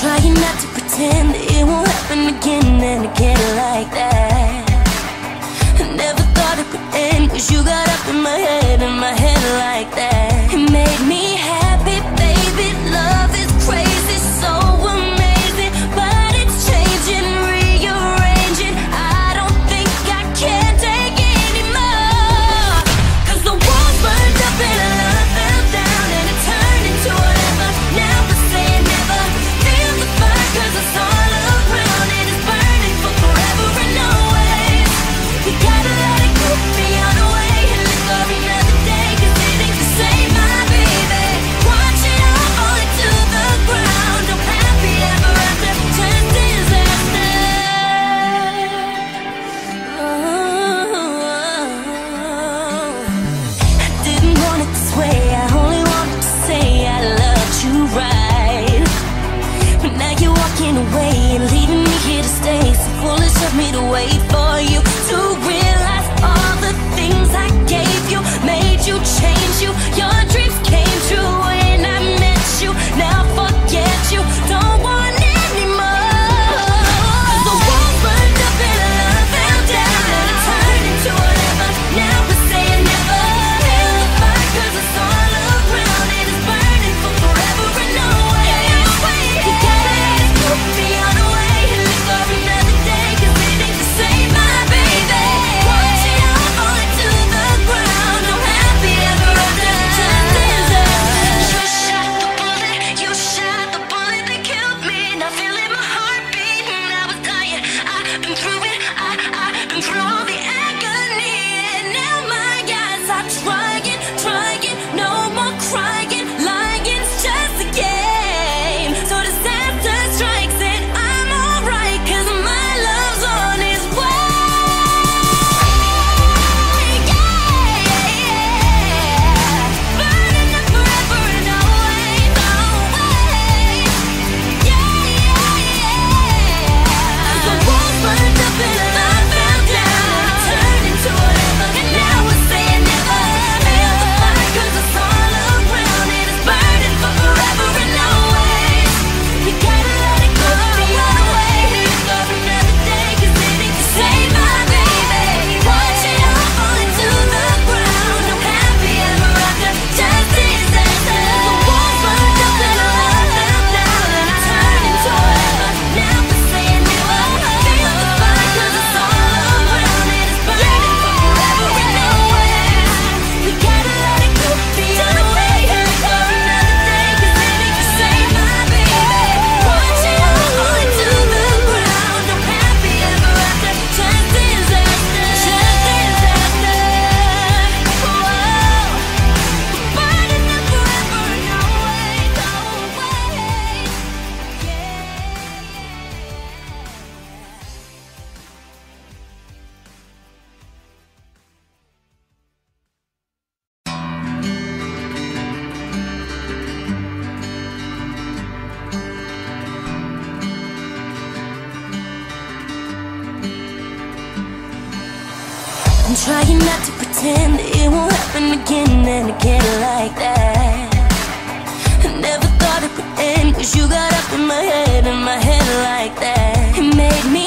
trying not to pretend that it won't happen again and again like that. I never thought it would end, 'cause you got up in my head like that. It made me happy, baby. Love is crazy, so amazing, but it's changing, rearranging. I don't think I can take it anymore, 'cause the walls burned up and love fell down and it turned into whatever. Never say never, feel the fire 'cause it's all around and it's burning for forever and always. You gotta let it go beyond the way and live for another day, 'cause it ain't the same, my baby. Watch it all fall into the ground. I'm happy ever after, just disaster. I didn't want it this way, I only wanted to say I loved you right. But now you're walking away and leaving me here to stay. So foolish of me to wait for you to realize all the things I gave you made you change you. Your dreams came true when I met you. Now forget you, don't want anymore. 'Cause the walls burned up and love fell down and it turned into whatever. Never say never, feel the fire 'cause it's all around and it's burning for forever and always. You gotta let it go beyond the way and live for another day, 'cause it ain't the same, my baby. Watch it all fall into the ground. I'm happy ever after, just disaster. You shot the bullet that killed me. Now feeling my heartbeat and I was dying. I've been through it, I've been through all the agony, and now my eyes are trying, no more crying. Lying's just a game, so disaster strikes and I'm alright, 'cause my love's on its way. Burning up forever and always, always. 'Cause the walls burned up and love fell down, turned into whatever. And now we're saying never, feel the fire 'cause it's all around and it's burning for forever and always. You gotta let it go beyond the way, live for another day, 'cause it ain't the same, my baby. Watch it all fall into the ground. I'm happy ever after, just disaster. The walls burned up and love fell down and it turned into whatever. Now we're saying never, feel the fire 'cause it's all around and it's burning for forever and always. You gotta let it go beyond the way, live for another day, 'cause it ain't the same, my baby. Watch it all fall into the ground. I'm happy ever after, just disaster, just disaster. Whoa, burning up forever and always, always. I'm trying not to pretend that it won't happen again and again like that. I never thought it would end, 'cause you got up in my head like that. It made me